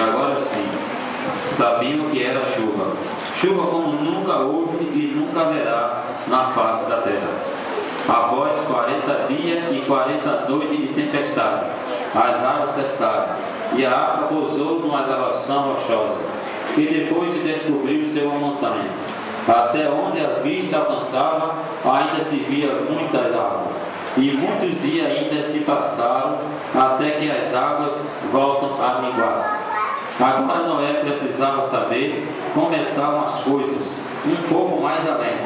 E agora sim, sabiam que era chuva. Chuva como nunca houve e nunca haverá na face da terra. Após 40 dias e 40 noites de tempestade, as águas cessaram, e a arca pousou numa elevação rochosa, e depois se descobriu ser uma montanha. Até onde a vista alcançava, ainda se via muita água, e muitos dias ainda se passaram, até que as águas voltam a minguar-se. Agora Noé precisava saber como estavam as coisas, um pouco mais além.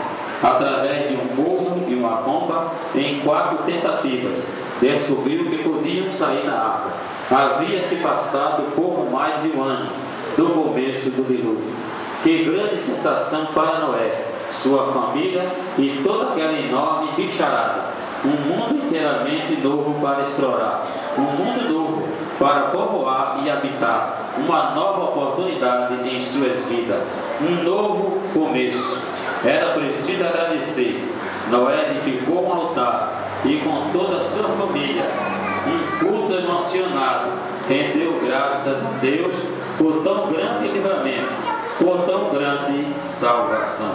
Através de um burro e uma pomba, em 4 tentativas, descobriu que podiam sair na arca. Havia-se passado pouco mais de 1 ano do começo do dilúvio. Que grande sensação para Noé, sua família e toda aquela enorme bicharada. Um mundo inteiramente novo para explorar, um mundo novo para povoar e habitar, uma nova oportunidade em suas vidas, um novo começo. Era preciso agradecer. Noé edificou um altar e com toda a sua família, um culto emocionado, rendeu graças a Deus por tão grande livramento, por tão grande salvação.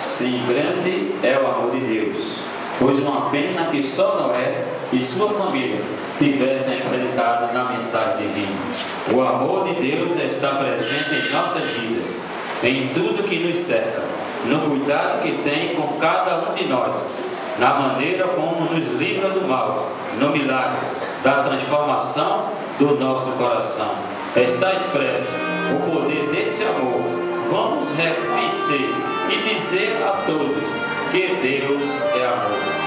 Sim, grande é o amor de Deus, pois uma pena que só Noé e sua família tivessem acreditado na mensagem divina. O amor de Deus está presente em nossas vidas, em tudo que nos cerca, no cuidado que tem com cada um de nós, na maneira como nos livra do mal, no milagre da transformação do nosso coração. Está expresso o poder desse amor. Vamos reconhecer e dizer a todos que Deus é amor.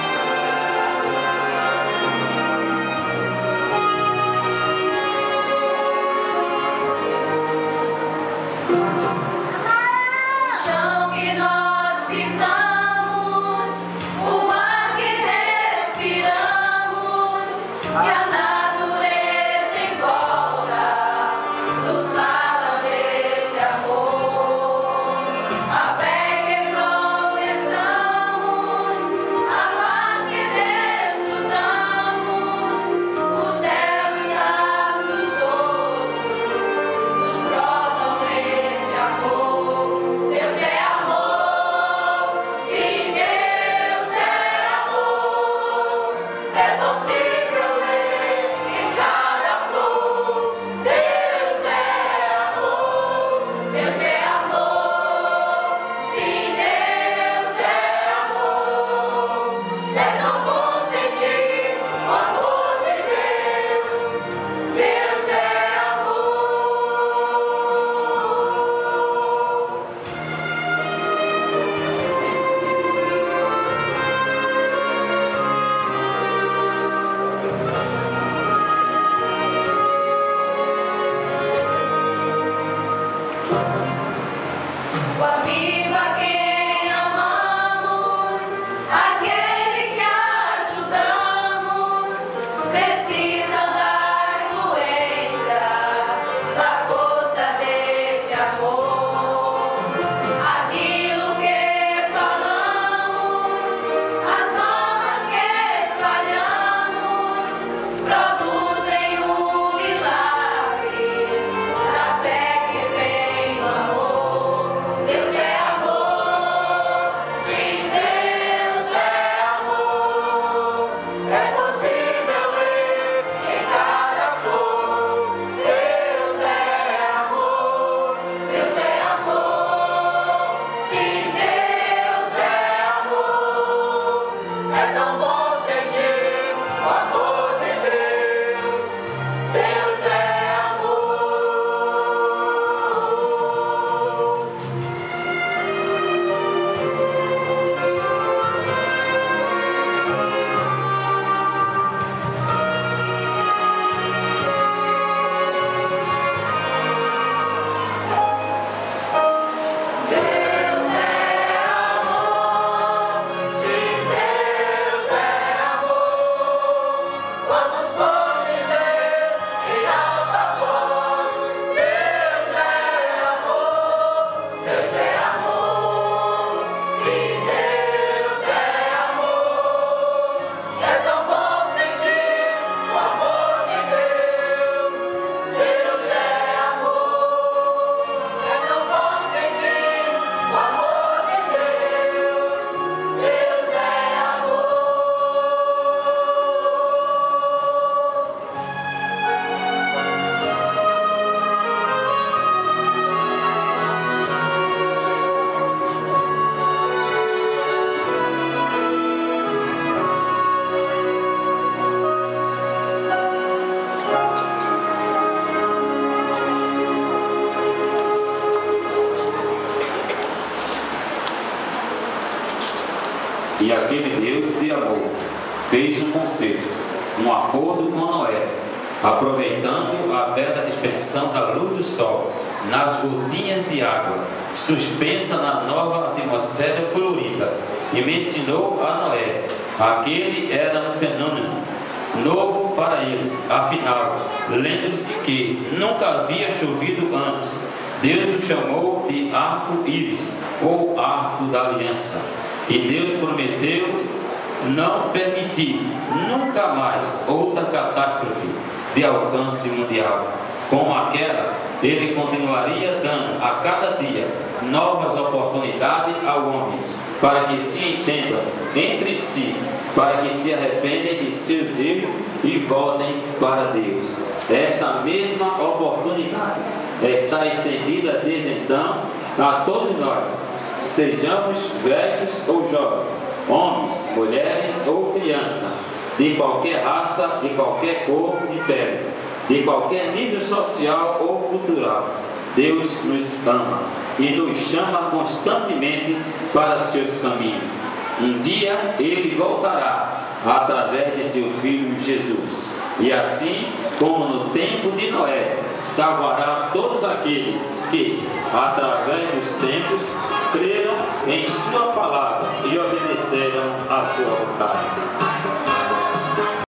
E aquele Deus de amor fez um concerto, um acordo com Noé, aproveitando a bela dispersão da luz do sol nas gotinhas de água, suspensa na nova atmosfera colorida, e me ensinou a Noé. Aquele era um fenômeno novo para ele. Afinal, lembre-se que nunca havia chovido antes. Deus o chamou de arco-íris, ou arco da aliança. E Deus prometeu não permitir nunca mais outra catástrofe de alcance mundial. Como aquela, ele continuaria dando a cada dia novas oportunidades ao homem para que se entendam entre si, para que se arrependem de seus erros e voltem para Deus. Esta mesma oportunidade está estendida desde então a todos nós, sejamos velhos ou jovens, homens, mulheres ou crianças, de qualquer raça, de qualquer cor de pele, de qualquer nível social ou cultural. Deus nos ama e nos chama constantemente para seus caminhos. Um dia Ele voltará através de seu Filho Jesus. E assim, como no tempo de Noé, salvará todos aqueles que, através dos tempos, creram em sua palavra e obedeceram à sua vontade.